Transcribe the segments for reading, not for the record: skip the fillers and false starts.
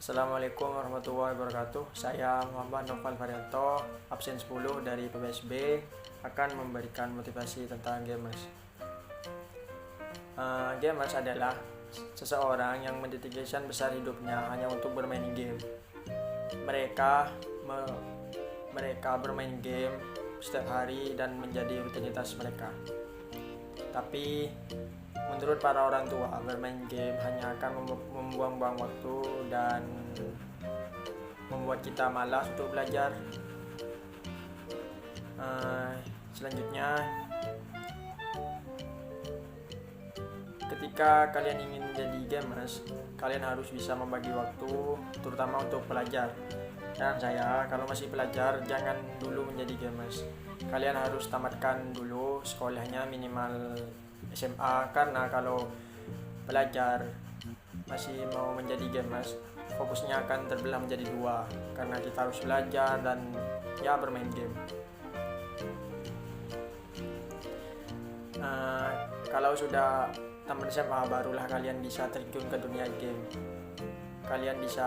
Assalamualaikum warahmatullahi wabarakatuh. Saya Muhammad Noval Varianto, absen 10 dari PBSB, akan memberikan motivasi tentang gamers. Gamers adalah seseorang yang mendedikasikan besar hidupnya hanya untuk bermain game. Mereka bermain game setiap hari dan menjadi rutinitas mereka. Tapi menurut para orang tua, bermain game hanya akan membuang-buang waktu dan membuat kita malas untuk belajar. Selanjutnya, ketika kalian ingin menjadi gamers, kalian harus bisa membagi waktu, terutama untuk belajar. Dan saya, kalau masih belajar, jangan dulu menjadi gamers. Kalian harus tamatkan dulu sekolahnya minimal SMA, karena kalau belajar masih mau menjadi gamers, fokusnya akan terbelah menjadi dua, karena kita harus belajar dan bermain game. Kalau sudah tamat SMA, barulah kalian bisa terjun ke dunia game. Kalian bisa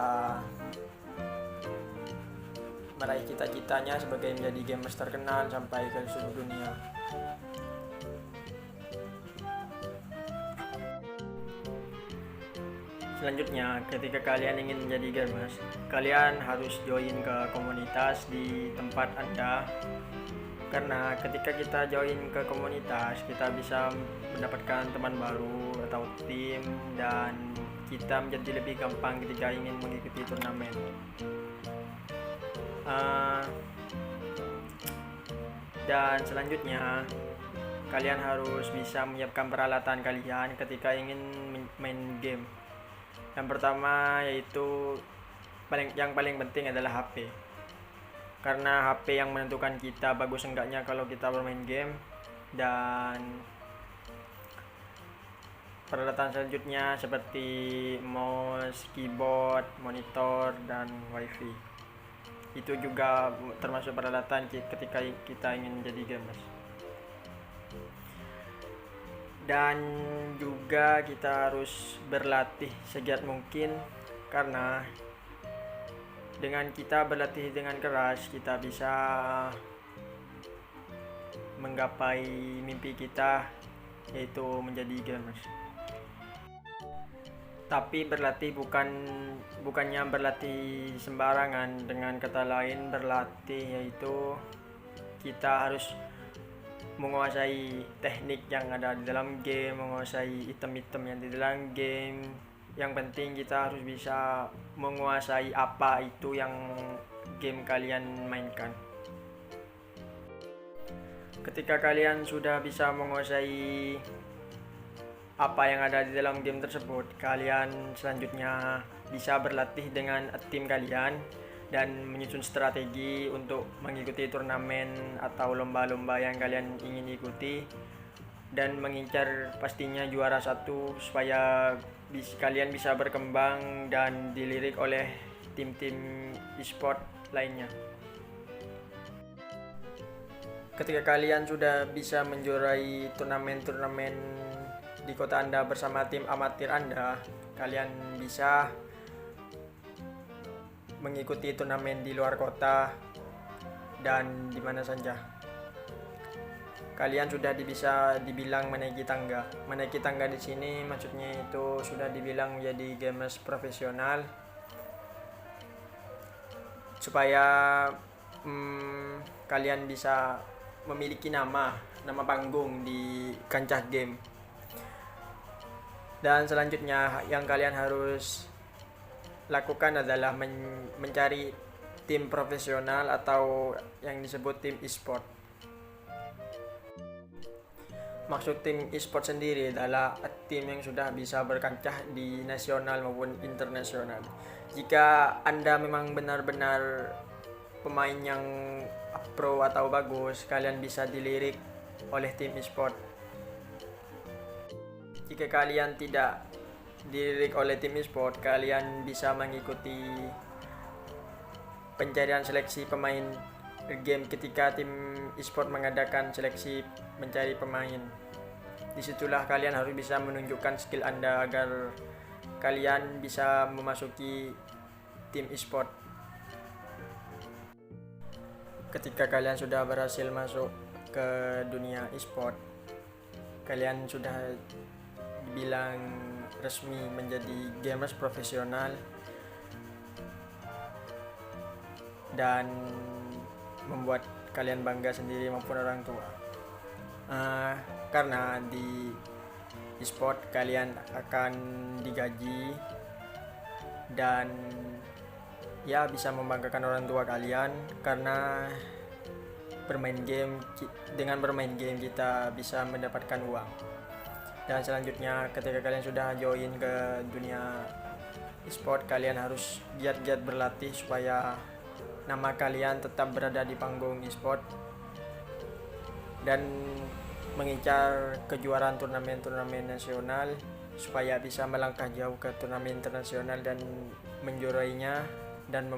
meraih cita-citanya sebagai menjadi gamers terkenal sampai ke seluruh dunia. Selanjutnya, ketika kalian ingin menjadi gamers, kalian harus join ke komunitas di tempat Anda. Karena ketika kita join ke komunitas, kita bisa mendapatkan teman baru atau tim, dan kita menjadi lebih gampang ketika ingin mengikuti turnamen. Dan selanjutnya, kalian harus bisa menyiapkan peralatan kalian ketika ingin main game. Yang pertama yaitu yang paling penting adalah HP, karena HP yang menentukan kita bagus enggaknya kalau kita bermain game. Dan peralatan selanjutnya seperti mouse, keyboard, monitor, dan wifi. Itu juga termasuk peralatan ketika kita ingin menjadi gamers. Dan juga kita harus berlatih segiat mungkin, karena dengan kita berlatih dengan keras, kita bisa menggapai mimpi kita, yaitu menjadi gamers. Tapi berlatih bukannya berlatih sembarangan. Dengan kata lain, berlatih yaitu kita harus menguasai teknik yang ada di dalam game, menguasai item-item yang di dalam game. Yang penting kita harus bisa menguasai apa itu yang game kalian mainkan. Ketika kalian sudah bisa menguasai apa yang ada di dalam game tersebut, kalian selanjutnya bisa berlatih dengan tim kalian dan menyusun strategi untuk mengikuti turnamen atau lomba-lomba yang kalian ingin ikuti, dan mengincar pastinya juara satu supaya kalian bisa berkembang dan dilirik oleh tim-tim e-sport lainnya. Ketika kalian sudah bisa menjuarai turnamen-turnamen di kota Anda bersama tim amatir Anda, kalian bisa mengikuti turnamen di luar kota dan di mana saja. Kalian sudah bisa dibilang menaiki tangga. Menaiki tangga di sini maksudnya itu sudah dibilang menjadi gamers profesional, supaya kalian bisa memiliki nama panggung di kancah game. Dan selanjutnya yang kalian harus lakukan adalah mencari tim profesional atau yang disebut tim e-sport. Maksud tim e-sport sendiri adalah tim yang sudah bisa berkancah di nasional maupun internasional. Jika Anda memang benar-benar pemain yang pro atau bagus, kalian bisa dilirik oleh tim e-sport. Jika kalian tidak dilirik oleh tim e-sport, kalian bisa mengikuti pencarian seleksi pemain game ketika tim e-sport mengadakan seleksi mencari pemain. Disitulah kalian harus bisa menunjukkan skill Anda agar kalian bisa memasuki tim e-sport. Ketika kalian sudah berhasil masuk ke dunia e-sport, kalian sudah dibilang resmi menjadi gamers profesional dan membuat kalian bangga sendiri maupun orang tua. Karena di e-sport kalian akan digaji dan ya bisa membanggakan orang tua kalian, karena dengan bermain game kita bisa mendapatkan uang. Dan selanjutnya ketika kalian sudah join ke dunia e-sport, kalian harus giat-giat berlatih supaya nama kalian tetap berada di panggung e-sport dan mengincar kejuaraan turnamen-turnamen nasional supaya bisa melangkah jauh ke turnamen internasional dan menjuarainya dan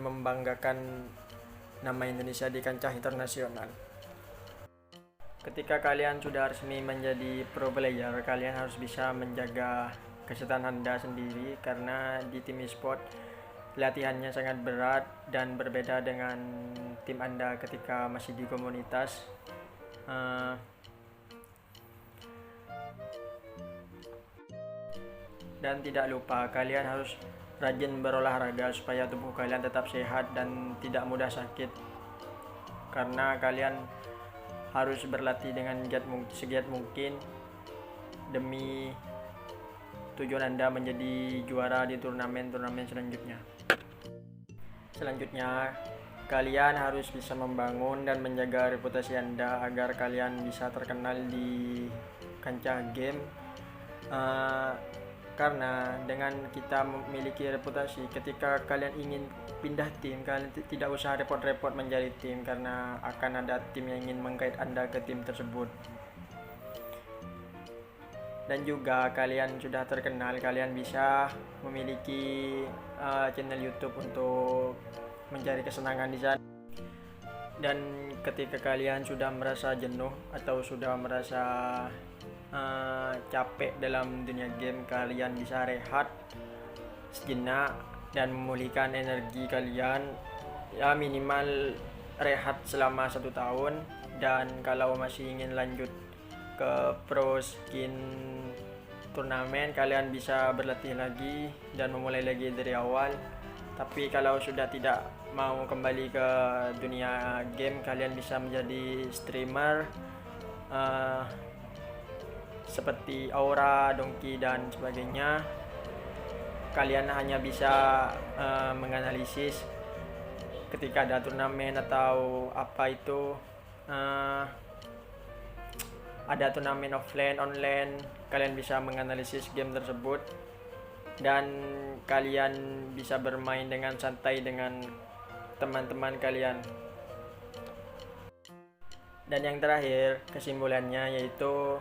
membanggakan nama Indonesia di kancah internasional. Ketika kalian sudah resmi menjadi pro player, kalian harus bisa menjaga kesehatan Anda sendiri, karena di tim e-sport latihannya sangat berat dan berbeda dengan tim Anda ketika masih di komunitas. Dan tidak lupa kalian harus rajin berolahraga supaya tubuh kalian tetap sehat dan tidak mudah sakit, karena kalian harus berlatih dengan segiat mungkin demi tujuan Anda menjadi juara di turnamen-turnamen selanjutnya. Selanjutnya, kalian harus bisa membangun dan menjaga reputasi Anda agar kalian bisa terkenal di kancah game. Karena dengan kita memiliki reputasi, ketika kalian ingin pindah tim, kalian tidak usah repot-repot mencari tim, karena akan ada tim yang ingin menggait Anda ke tim tersebut. Dan juga kalian sudah terkenal, kalian bisa memiliki channel YouTube untuk mencari kesenangan di sana. Dan ketika kalian sudah merasa jenuh atau sudah merasa capek dalam dunia game, kalian bisa rehat sejenak dan memulihkan energi kalian, ya minimal rehat selama 1 tahun. Dan kalau masih ingin lanjut ke pro skin turnamen, kalian bisa berlatih lagi dan memulai lagi dari awal. Tapi kalau sudah tidak mau kembali ke dunia game, kalian bisa menjadi streamer seperti Aura, Donkey dan sebagainya. Kalian hanya bisa menganalisis ketika ada turnamen atau apa itu, ada turnamen offline, online, kalian bisa menganalisis game tersebut dan kalian bisa bermain dengan santai dengan teman-teman kalian. Dan yang terakhir, kesimpulannya yaitu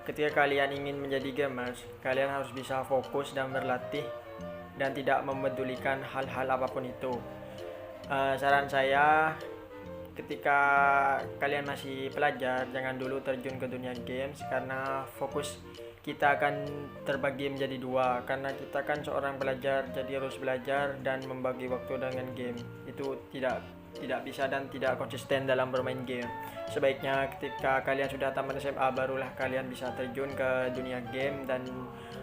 ketika kalian ingin menjadi gamers, kalian harus bisa fokus dan berlatih dan tidak mempedulikan hal-hal apapun itu. Saran saya, ketika kalian masih pelajar, jangan dulu terjun ke dunia games, karena fokus kita akan terbagi menjadi 2, karena kita kan seorang pelajar, jadi harus belajar dan membagi waktu dengan game. Itu tidak bisa dan tidak konsisten dalam bermain game. Sebaiknya ketika kalian sudah tamat SMA, barulah kalian bisa terjun ke dunia game dan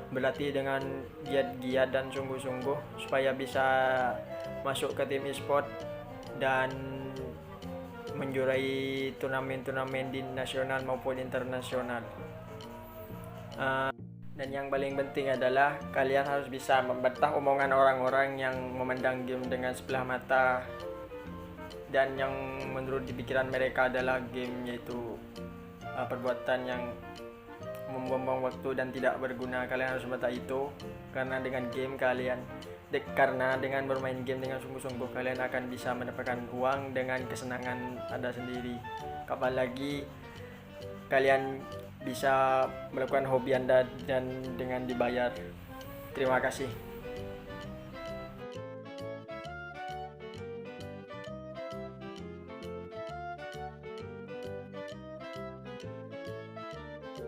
berlatih dengan giat-giat dan sungguh-sungguh supaya bisa masuk ke tim e-sport dan menjuarai turnamen-turnamen di nasional maupun internasional. Dan yang paling penting adalah kalian harus bisa membantah omongan orang-orang yang memandang game dengan sebelah mata dan yang menurut di pikiran mereka adalah game yaitu perbuatan yang membuang waktu dan tidak berguna. Kalian harus membantah itu, karena dengan game kalian karena dengan bermain game dengan sungguh-sungguh, kalian akan bisa mendapatkan uang dengan kesenangan Anda sendiri. Kapan lagi kalian bisa melakukan hobi Anda dan dengan dibayar. Terima kasih.